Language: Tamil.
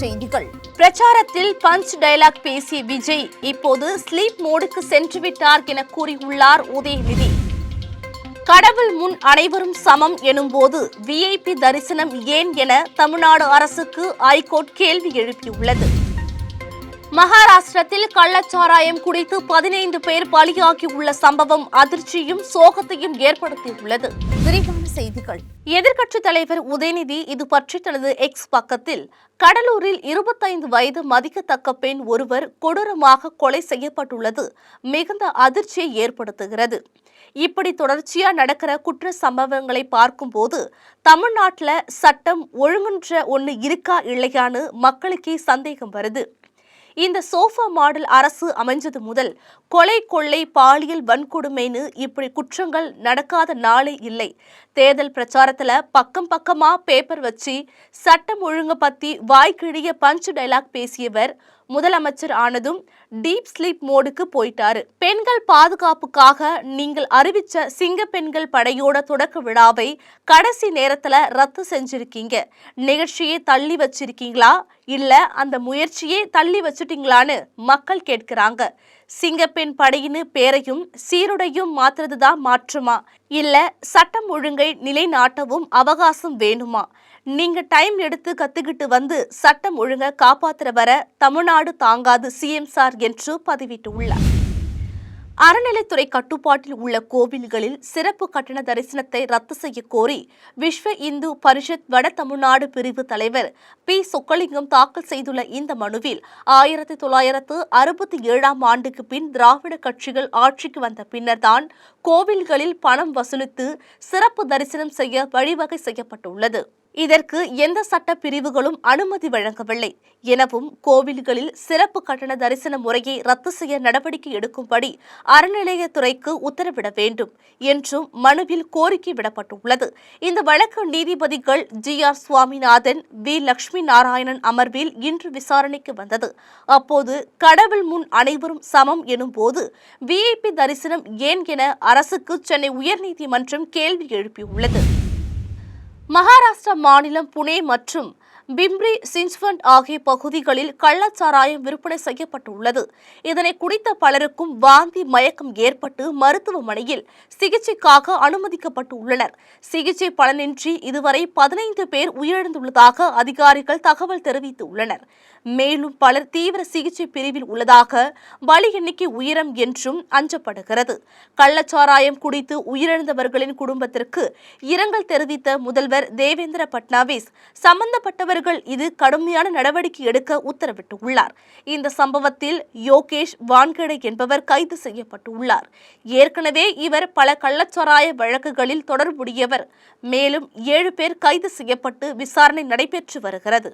செய்திகள். பிரச்சாரத்தில் பஞ்ச் டயலாக் பேசிய விஜய் இப்போது ஸ்லீப் மோடுக்கு சென்றுவிட்டார் என கூறியுள்ளார் உதயநிதி. கடவுள் முன் அனைவரும் சமம் எனும்போது விஐபி தரிசனம் ஏன் என தமிழ்நாடு அரசுக்கு ஐகோர்ட் கேள்வி எழுப்பியுள்ளது. மகாராஷ்டிரத்தில் கள்ளச்சாராயம் குடித்து 15 பேர் பலியாகியுள்ள சம்பவம் அதிர்ச்சியும் சோகத்தையும் ஏற்படுத்தியுள்ளது. விரிவான செய்திகள். எதிர்க்கட்சித் தலைவர் உதயநிதி இது பற்றி தனது எக்ஸ் பக்கத்தில், கடலூரில் 25 வயது மதிக்கத்தக்க பெண் ஒருவர் கொடூரமாக கொலை செய்யப்பட்டுள்ளது மிகுந்த அதிர்ச்சியை ஏற்படுத்துகிறது. இப்படி தொடர்ச்சியா நடக்கிற குற்ற சம்பவங்களை பார்க்கும்போது தமிழ்நாட்டில் சட்டம் ஒழுங்குன்ற ஒன்று இருக்கா இல்லையான்னு மக்களுக்கே சந்தேகம் வருது. இந்த சோஃபா மாடல் அரசு அமைஞ்சது முதல் கொலை, கொள்ளை, பாலியல் வன்கொடுமைன்னு இப்படி குற்றங்கள் நடக்காத நாளே இல்லை. தேர்தல் பிரச்சாரத்துல பக்கம் பக்கமா பேப்பர் வச்சு சட்டம் ஒழுங்கு பத்தி வாய்க்கிழிய பஞ்ச் டைலாக் பேசியவர் முதலமைச்சர் ஆனதும் டீப் ஸ்லீப் மோடுக்கு போயிட்டாரு. பெண்கள் பாதுகாப்புக்காக நீங்கள் அறிவிச்ச சிங்க பெண்கள் படையோட தொடக்க விழாவை கடைசி நேரத்துல ரத்து செஞ்சிருக்கீங்க. நிகழ்ச்சியை தள்ளி வச்சிருக்கீங்களா இல்ல அந்த முயற்சியே தள்ளி வச்சுட்டீங்களான்னு மக்கள் கேட்கிறாங்க. சிங்கப்பெண் படையின்னு பேரையும் சீருடையும் மாத்துறதுதான் மாற்றுமா இல்ல சட்டம் ஒழுங்கை நிலைநாட்டவும் அவகாசம் வேணுமா? நீங்க டைம் எடுத்து கத்துக்கிட்டு வந்து சட்டம் ஒழுங்க காப்பாத்துற வர தமிழ்நாடு தாங்காது சிஎம் சார் என்று பதிவிட்டுள்ளார். அறநிலைத்துறை கட்டுப்பாட்டில் உள்ள கோவில்களில் சிறப்பு கட்டண தரிசனத்தை ரத்து செய்ய கோரி விஸ்வ இந்து பரிஷத் வட தமிழ்நாடு பிரிவு தலைவர் பி. சொக்கலிங்கம் தாக்கல் செய்துள்ள இந்த மனுவில் 1967ஆம் ஆண்டுக்கு பின் திராவிட கட்சிகள் ஆட்சிக்கு வந்த பின்னர்தான் கோவில்களில் பணம் வசூலித்து சிறப்பு தரிசனம் செய்ய வழிவகை செய்யப்பட்டுள்ளது. இதற்கு எந்த சட்ட பிரிவுகளும் அனுமதி வழங்கவில்லை எனவும் கோவில்களில் சிறப்பு கட்டண தரிசன முறையை ரத்து செய்ய நடவடிக்கை எடுக்கும்படி அறநிலையத்துறைக்கு உத்தரவிட வேண்டும் என்றும் மனுவில் கோரிக்கை விடப்பட்டுள்ளது. இந்த வழக்கு நீதிபதிகள் GR சுவாமிநாதன், V. லட்சுமி நாராயணன் அமர்வில் இன்று விசாரணைக்கு வந்தது. அப்போது கடவுள் முன் அனைவரும் சமம் எனும்போது விஐபி தரிசனம் ஏன் என அரசுக்கு சென்னை உயர்நீதிமன்றம் கேள்வி எழுப்பியுள்ளது. மகாராஷ்டிரா மாநிலம் புனே மற்றும் பிம்ப்ரி சிஞ்ச்வண்ட் ஆகிய பகுதிகளில் கள்ளச்சாராயம் விற்பனை செய்யப்பட்டுள்ளது. இதனை குடித்த பலருக்கும் வாந்தி, மயக்கம் ஏற்பட்டு மருத்துவமனையில் சிகிச்சைக்காக அனுமதிக்கப்பட்டுள்ளனர். சிகிச்சை பலனின்றி இதுவரை 15 பேர் உயிரிழந்துள்ளதாக அதிகாரிகள் தகவல் தெரிவித்துள்ளனர். மேலும் பலர் தீவிர சிகிச்சை பிரிவில் உள்ளதாக, பலி எண்ணிக்கை உயரும் என்றும் அஞ்சப்படுகிறது. கள்ளச்சாராயம் குடித்து உயிரிழந்தவர்களின் குடும்பத்திற்கு இரங்கல் தெரிவித்த முதல்வர் தேவேந்திர பட்னாவிஸ் சம்பந்தப்பட்டவர் இது கடுமையான நடவடிக்கை எடுக்க உத்தரவிட்டுள்ளார். இந்த சம்பவத்தில் யோகேஷ் வான்கடே என்பவர் கைது செய்யப்பட்டுள்ளார். ஏற்கனவே இவர் பல கள்ளச்சாராய வழக்குகளில் தொடர்புடையவர். மேலும் 7 பேர் கைது செய்யப்பட்டு விசாரணை நடைபெற்று வருகிறது.